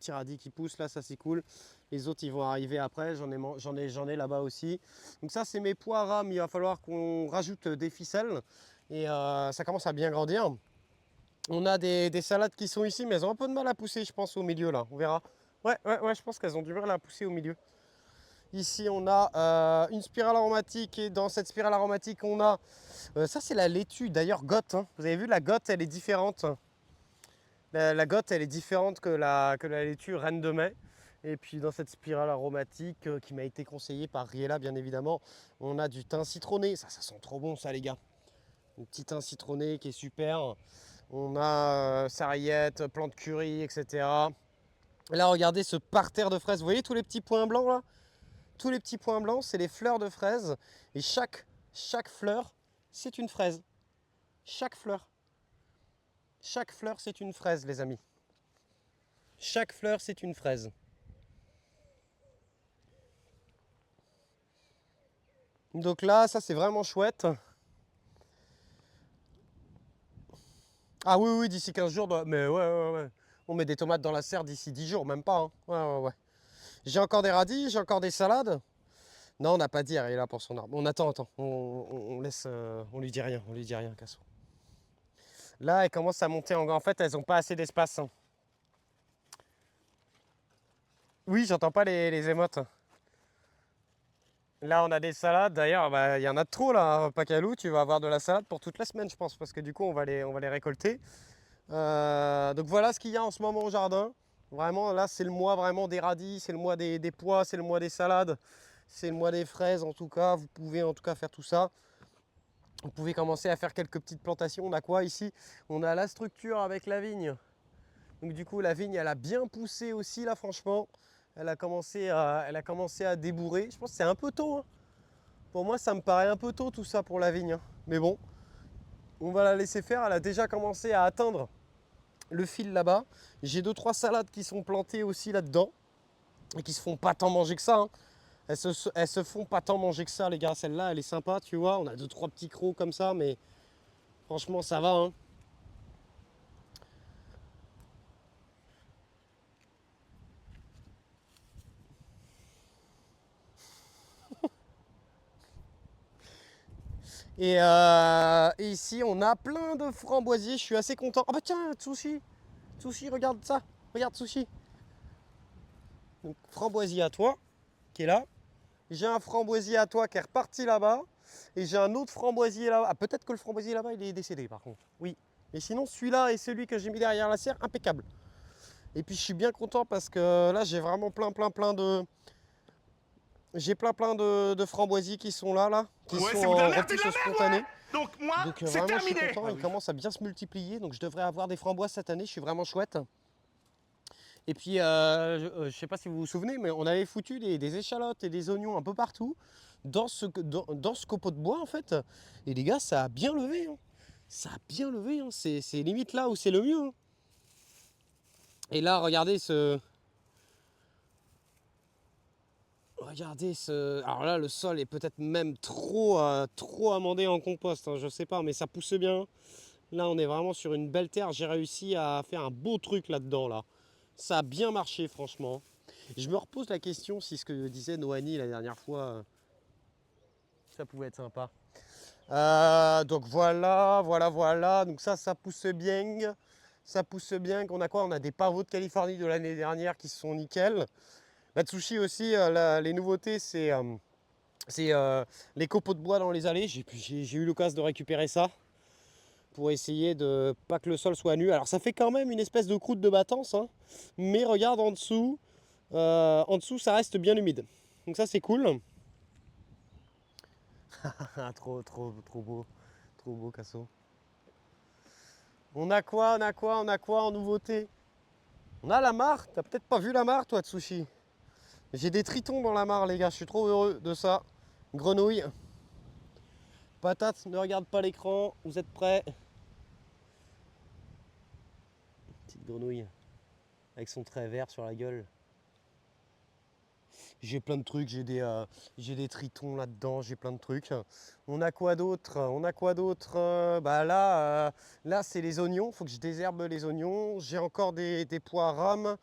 petits radis qui poussent là, ça c'est cool. Les autres ils vont arriver après, j'en ai là-bas aussi. Donc ça c'est mes pois rames, il va falloir qu'on rajoute des ficelles et ça commence à bien grandir. On a des salades qui sont ici mais elles ont un peu de mal à pousser je pense au milieu là, on verra. Ouais, je pense qu'elles ont du mal à pousser au milieu. Ici on a une spirale aromatique et dans cette spirale aromatique on a, ça c'est la laitue d'ailleurs goth, hein. Vous avez vu la goth elle est différente. La goth elle est différente que la laitue reine de mai. Et puis dans cette spirale aromatique qui m'a été conseillée par Riella bien évidemment, on a du thym citronné. Ça sent trop bon ça les gars. Un petit thym citronné qui est super. On a sarriette, plante curry, etc. Là regardez ce parterre de fraises. Vous voyez tous les petits points blancs là? Tous les petits points blancs c'est les fleurs de fraises. Et chaque fleur c'est une fraise. Chaque fleur. Chaque fleur c'est une fraise les amis. Chaque fleur c'est une fraise. Donc là, ça c'est vraiment chouette. Ah oui, d'ici 15 jours, mais ouais. On met des tomates dans la serre d'ici 10 jours, même pas. Hein. Ouais. J'ai encore des radis, j'ai encore des salades. Non, on n'a pas dit, elle est là pour son arbre. On attend. On laisse, on lui dit rien, Casso. Là, elle commence à monter en fait, elles n'ont pas assez d'espace. Hein. Oui, j'entends pas les émotes. Là, on a des salades. D'ailleurs, bah, y en a trop là, Pacalou. Tu vas avoir de la salade pour toute la semaine, je pense, parce que du coup, on va les récolter. Donc voilà ce qu'il y a en ce moment au jardin. Vraiment, là, c'est le mois vraiment des radis, c'est le mois des pois, c'est le mois des salades, c'est le mois des fraises en tout cas. Vous pouvez en tout cas faire tout ça. Vous pouvez commencer à faire quelques petites plantations. On a quoi ici? On a la structure avec la vigne. Donc du coup, la vigne, elle a bien poussé aussi là, franchement. Elle a commencé à débourrer. Je pense que c'est un peu tôt. Hein. Pour moi, ça me paraît un peu tôt tout ça pour la vigne. Hein. Mais bon, on va la laisser faire. Elle a déjà commencé à atteindre le fil là-bas. J'ai 2-3 salades qui sont plantées aussi là-dedans et qui se font pas tant manger que ça. Hein. Elles se font pas tant manger que ça, les gars. Celle-là, elle est sympa, tu vois. On a 2-3 petits crocs comme ça, mais franchement, ça va. Hein. Et ici, on a plein de framboisiers. Je suis assez content. Ah bah tiens, Tsushi, regarde ça. Regarde, Tsushi. Donc, framboisier à toi, qui est là. J'ai un framboisier à toi qui est reparti là-bas. Et j'ai un autre framboisier là-bas. Ah, peut-être que le framboisier là-bas, il est décédé par contre. Oui. Mais sinon, celui-là et celui que j'ai mis derrière la serre, impeccable. Et puis, je suis bien content parce que là, j'ai vraiment plein de... J'ai plein de framboisiers qui sont là, qui Ouais, sont c'est vous de la en merde, c'est de la repousse merde, spontanée. ouais. Donc moi, Donc c'est vraiment, je suis terminé. content. Ils commencent à bien se multiplier. Donc, je devrais avoir des framboises cette année. Je suis vraiment chouette. Et puis, je ne sais pas si vous vous souvenez, mais on avait foutu des échalotes et des oignons un peu partout dans ce copeau de bois, en fait. Et les gars, ça a bien levé. Hein. Ça a bien levé. Hein. C'est limite là où c'est le mieux. Hein. Et là, regardez ce... Regardez ce... Alors là, le sol est peut-être même trop amendé en compost. Hein, je sais pas, mais ça pousse bien. Là, on est vraiment sur une belle terre. J'ai réussi à faire un beau truc là-dedans, là. Ça a bien marché, franchement. Je me repose la question si ce que disait Noani la dernière fois, ça pouvait être sympa. Donc voilà. Donc ça pousse bien. Ça pousse bien. On a quoi? On a des pavots de Californie de l'année dernière qui sont nickel. La Tsushi aussi, les nouveautés, c'est les copeaux de bois dans les allées. J'ai eu l'occasion de récupérer ça pour essayer de pas que le sol soit nu. Alors ça fait quand même une espèce de croûte de battance, hein, mais regarde en dessous ça reste bien humide. Donc ça c'est cool. Trop beau Casso. On a quoi en nouveauté? On a la mare, t'as peut-être pas vu la mare toi Tsushi. J'ai des tritons dans la mare les gars, je suis trop heureux de ça. Grenouille. Patate, ne regarde pas l'écran, vous êtes prêts? Petite grenouille avec son trait vert sur la gueule. J'ai plein de trucs, j'ai des tritons là-dedans, j'ai plein de trucs. On a quoi d'autre? Bah là, là c'est les oignons, faut que je désherbe les oignons. J'ai encore des pois rames,